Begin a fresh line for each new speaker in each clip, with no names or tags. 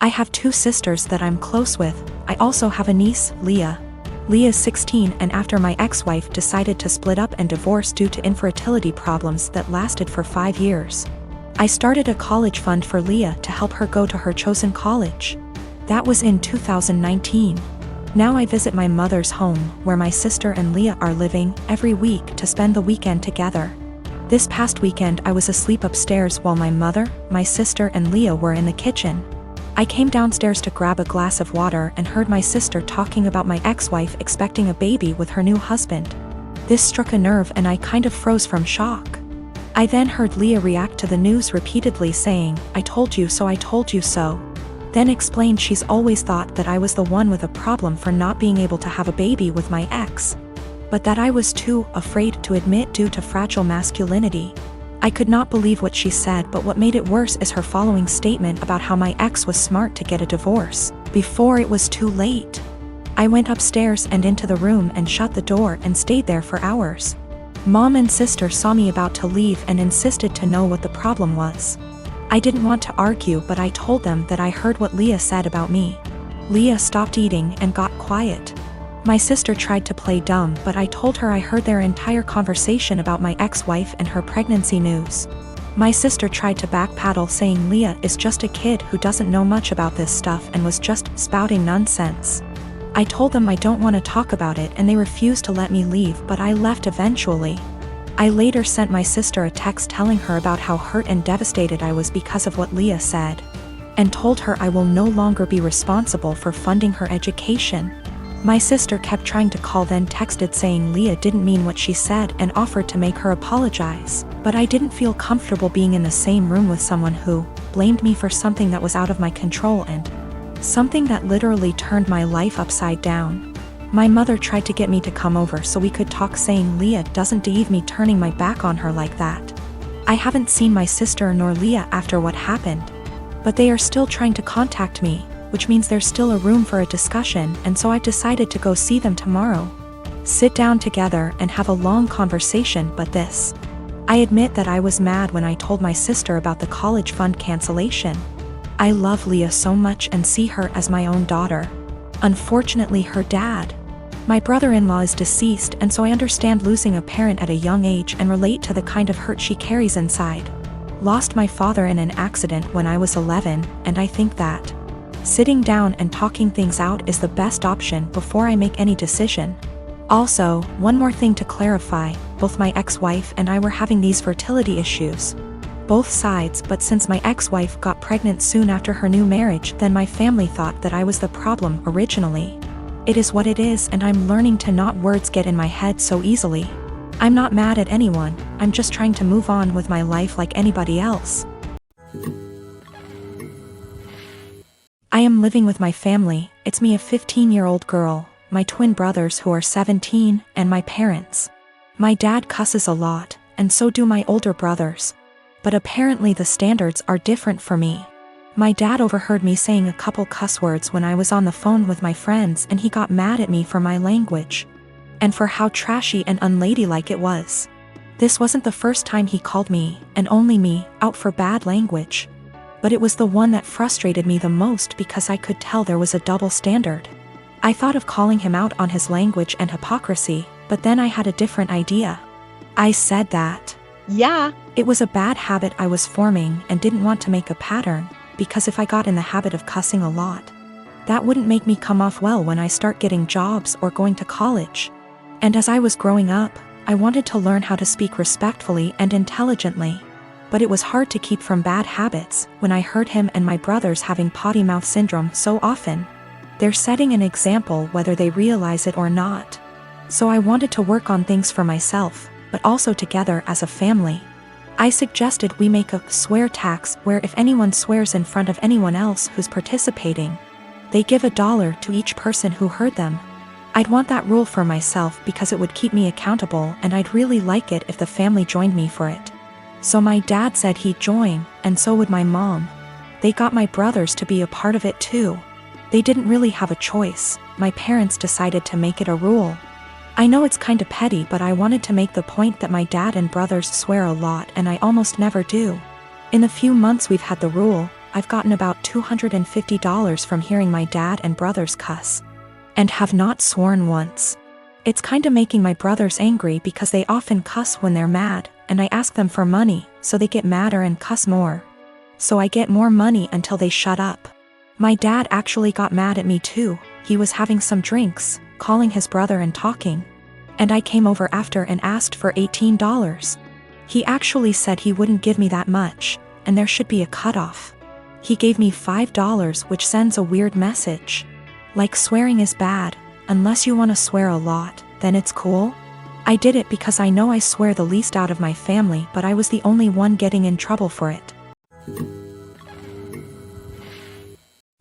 have two sisters that I'm close with. I also have a niece, Leah. Leah's 16, and after my ex-wife decided to split up and divorce due to infertility problems that lasted for 5 years, I started a college fund for Leah to help her go to her chosen college. That was in 2019. Now I visit my mother's home, where my sister and Leah are living, every week to spend the weekend together. This past weekend I was asleep upstairs while my mother, my sister and Leah were in the kitchen. I came downstairs to grab a glass of water and heard my sister talking about my ex-wife expecting a baby with her new husband. This struck a nerve and I kind of froze from shock. I then heard Leah react to the news repeatedly saying, "I told you so, I told you so." Then explained she's always thought that I was the one with a problem for not being able to have a baby with my ex, but that I was too afraid to admit due to fragile masculinity. I could not believe what she said, but what made it worse is her following statement about how my ex was smart to get a divorce before it was too late. I went upstairs and into the room and shut the door and stayed there for hours. Mom and sister saw me about to leave and insisted to know what the problem was. I didn't want to argue, but I told them that I heard what Leah said about me. Leah stopped eating and got quiet. My sister tried to play dumb, but I told her I heard their entire conversation about my ex-wife and her pregnancy news. My sister tried to backpedal, saying Leah is just a kid who doesn't know much about this stuff and was just spouting nonsense. I told them I don't want to talk about it and they refused to let me leave, but I left eventually. I later sent my sister a text telling her about how hurt and devastated I was because of what Leah said, and told her I will no longer be responsible for funding her education. My sister kept trying to call, then texted saying Leah didn't mean what she said and offered to make her apologize, but I didn't feel comfortable being in the same room with someone who blamed me for something that was out of my control and something that literally turned my life upside down. My mother tried to get me to come over so we could talk, saying Leah doesn't deserve me turning my back on her like that. I haven't seen my sister nor Leah after what happened, but they are still trying to contact me, which means there's still a room for a discussion, and so I've decided to go see them tomorrow. Sit down together and have a long conversation. But this, I admit that I was mad when I told my sister about the college fund cancellation. I love Leah so much and see her as my own daughter. Unfortunately, her dad, my brother-in-law, is deceased, and so I understand losing a parent at a young age and relate to the kind of hurt she carries inside. Lost my father in an accident when I was 11, and I think that sitting down and talking things out is the best option before I make any decision. Also, one more thing to clarify, both my ex-wife and I were having these fertility issues. Both sides, but since my ex-wife got pregnant soon after her new marriage, then my family thought that I was the problem originally. It is what it is, and I'm learning to not words get in my head so easily. I'm not mad at anyone, I'm just trying to move on with my life like anybody else. I am living with my family. It's me, a 15-year-old girl, my twin brothers who are 17, and my parents. My dad cusses a lot, and so do my older brothers. But apparently the standards are different for me. My dad overheard me saying a couple cuss words when I was on the phone with my friends, and he got mad at me for my language and for how trashy and unladylike it was. This wasn't the first time he called me, and only me, out for bad language. But it was the one that frustrated me the most because I could tell there was a double standard. I thought of calling him out on his language and hypocrisy, but then I had a different idea. I said that, yeah, it was a bad habit I was forming and didn't want to make a pattern, because if I got in the habit of cussing a lot, that wouldn't make me come off well when I start getting jobs or going to college. And as I was growing up, I wanted to learn how to speak respectfully and intelligently. But it was hard to keep from bad habits when I heard him and my brothers having potty mouth syndrome so often. They're setting an example whether they realize it or not. So I wanted to work on things for myself, but also together as a family. I suggested we make a swear tax where if anyone swears in front of anyone else who's participating, they give $1 to each person who heard them. I'd want that rule for myself because it would keep me accountable, and I'd really like it if the family joined me for it. So my dad said he'd join, and so would my mom. They got my brothers to be a part of it too. They didn't really have a choice. My parents decided to make it a rule. I know it's kinda petty, but I wanted to make the point that my dad and brothers swear a lot and I almost never do. In the few months we've had the rule, I've gotten about $250 from hearing my dad and brothers cuss. And have not sworn once. It's kinda making my brothers angry because they often cuss when they're mad, and I ask them for money, so they get madder and cuss more. So I get more money until they shut up. My dad actually got mad at me too. He was having some drinks, calling his brother and talking. And I came over after and asked for $18. He actually said he wouldn't give me that much, and there should be a cutoff. He gave me $5, which sends a weird message. Like swearing is bad, unless you want to swear a lot, then it's cool. I did it because I know I swear the least out of my family, but I was the only one getting in trouble for it.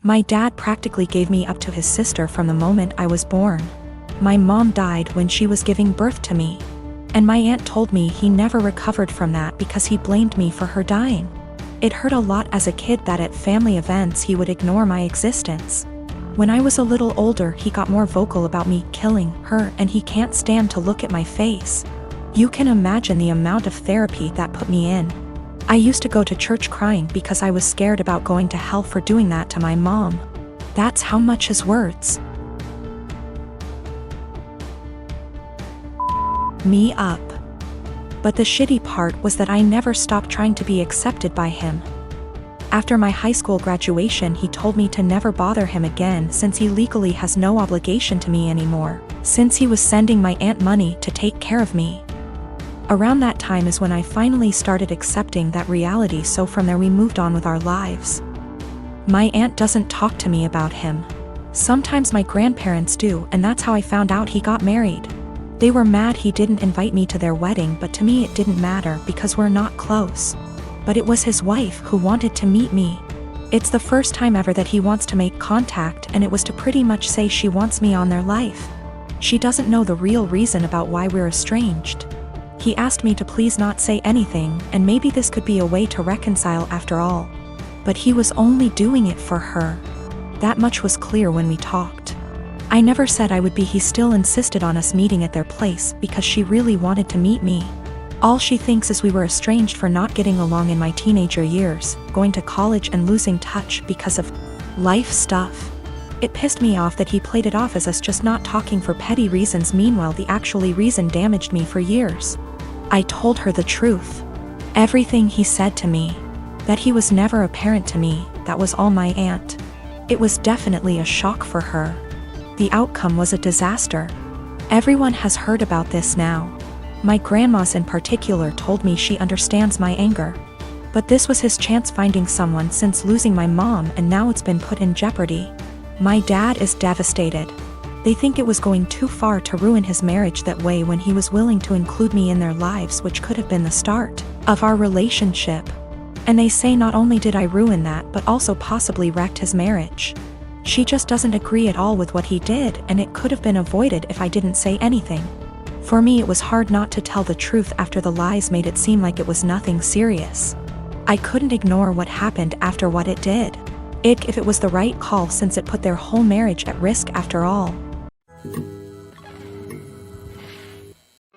My dad practically gave me up to his sister from the moment I was born. My mom died when she was giving birth to me. And my aunt told me he never recovered from that because he blamed me for her dying. It hurt a lot as a kid that at family events he would ignore my existence. When I was a little older, he got more vocal about me killing her, and he can't stand to look at my face. You can imagine the amount of therapy that put me in. I used to go to church crying because I was scared about going to hell for doing that to my mom. That's how much his words me up. But the shitty part was that I never stopped trying to be accepted by him. After my high school graduation, he told me to never bother him again since he legally has no obligation to me anymore, since he was sending my aunt money to take care of me. Around that time is when I finally started accepting that reality, so from there we moved on with our lives. My aunt doesn't talk to me about him. Sometimes my grandparents do, and that's how I found out he got married. They were mad he didn't invite me to their wedding, but to me it didn't matter because we're not close. But it was his wife who wanted to meet me. It's the first time ever that he wants to make contact, and it was to pretty much say she wants me on their life. She doesn't know the real reason about why we're estranged. He asked me to please not say anything, and maybe this could be a way to reconcile after all. But he was only doing it for her. That much was clear when we talked. I never said I would be. He still insisted on us meeting at their place because she really wanted to meet me. All she thinks is we were estranged for not getting along in my teenager years, going to college and losing touch because of life stuff. It pissed me off that he played it off as us just not talking for petty reasons. Meanwhile, the actual reason damaged me for years. I told her the truth. Everything he said to me. That he was never a parent to me, that was all my aunt. It was definitely a shock for her. The outcome was a disaster. Everyone has heard about this now. My grandmas in particular told me she understands my anger. But this was his chance finding someone since losing my mom, and now it's been put in jeopardy. My dad is devastated. They think it was going too far to ruin his marriage that way when he was willing to include me in their lives, which could have been the start of our relationship. And they say not only did I ruin that, but also possibly wrecked his marriage. She just doesn't agree at all with what he did, and it could have been avoided if I didn't say anything. For me, it was hard not to tell the truth after the lies made it seem like it was nothing serious. I couldn't ignore what happened after what it did. If it was the right call since it put their whole marriage at risk after all.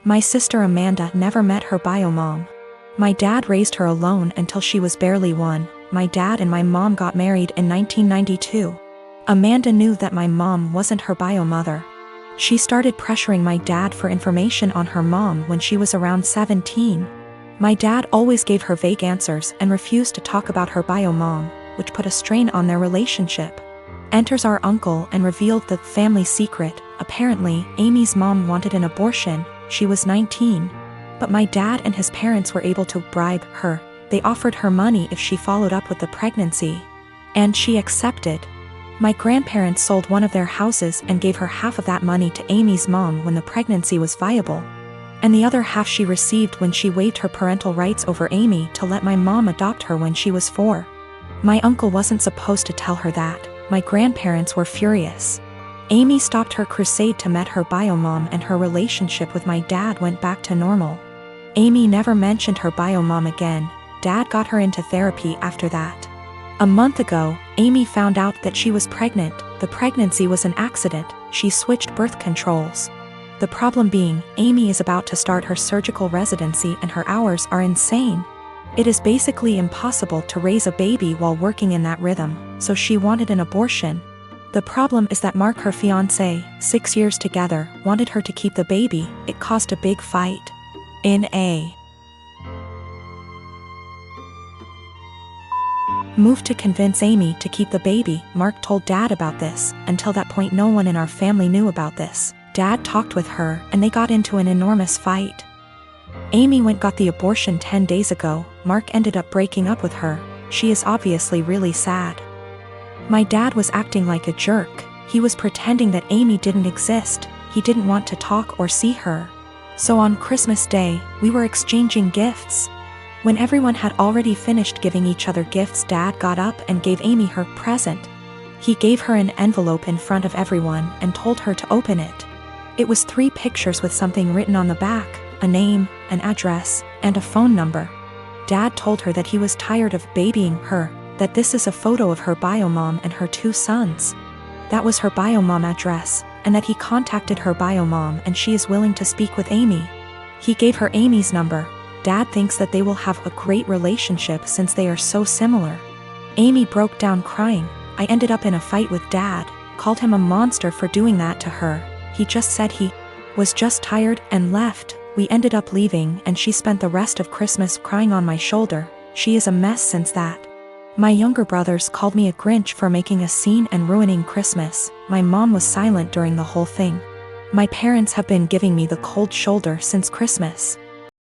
My sister Amanda never met her bio mom. My dad raised her alone until she was barely 1. My dad and my mom got married in 1992. Amanda knew that my mom wasn't her bio mother. She started pressuring my dad for information on her mom when she was around 17. My dad always gave her vague answers and refused to talk about her bio mom, which put a strain on their relationship. Enters our uncle and revealed the family secret. Apparently, Amy's mom wanted an abortion. She was 19. But my dad and his parents were able to bribe her. They offered her money if she followed up with the pregnancy. And she accepted. My grandparents sold one of their houses and gave her half of that money to Amy's mom when the pregnancy was viable. And the other half she received when she waived her parental rights over Amy to let my mom adopt her when she was 4. My uncle wasn't supposed to tell her that. My grandparents were furious. Amy stopped her crusade to met her bio mom, and her relationship with my dad went back to normal. Amy never mentioned her bio mom again. Dad got her into therapy after that. A month ago, Amy found out that she was pregnant. The pregnancy was an accident. She switched birth controls. The problem being, Amy is about to start her surgical residency and her hours are insane. It is basically impossible to raise a baby while working in that rhythm, so she wanted an abortion. The problem is that Mark, her fiancé, 6 years together, wanted her to keep the baby. It caused a big fight. In a move to convince Amy to keep the baby, Mark told Dad about this. Until that point, no one in our family knew about this. Dad talked with her, and they got into an enormous fight. Amy got the abortion 10 days ago. Mark ended up breaking up with her. She is obviously really sad. My dad was acting like a jerk. He was pretending that Amy didn't exist. He didn't want to talk or see her. So on Christmas Day, we were exchanging gifts. When everyone had already finished giving each other gifts, Dad got up and gave Amy her present. He gave her an envelope in front of everyone and told her to open it. It was 3 pictures with something written on the back, a name, an address, and a phone number. Dad told her that he was tired of babying her, that this is a photo of her bio mom and her 2 sons. That was her bio mom address, and that he contacted her bio mom and she is willing to speak with Amy. He gave her Amy's number. Dad thinks that they will have a great relationship since they are so similar. Amy broke down crying. I ended up in a fight with Dad, called him a monster for doing that to her. He just said he was just tired and left. We ended up leaving and she spent the rest of Christmas crying on my shoulder. She is a mess since that. My younger brothers called me a Grinch for making a scene and ruining Christmas. My mom was silent during the whole thing. My parents have been giving me the cold shoulder since Christmas.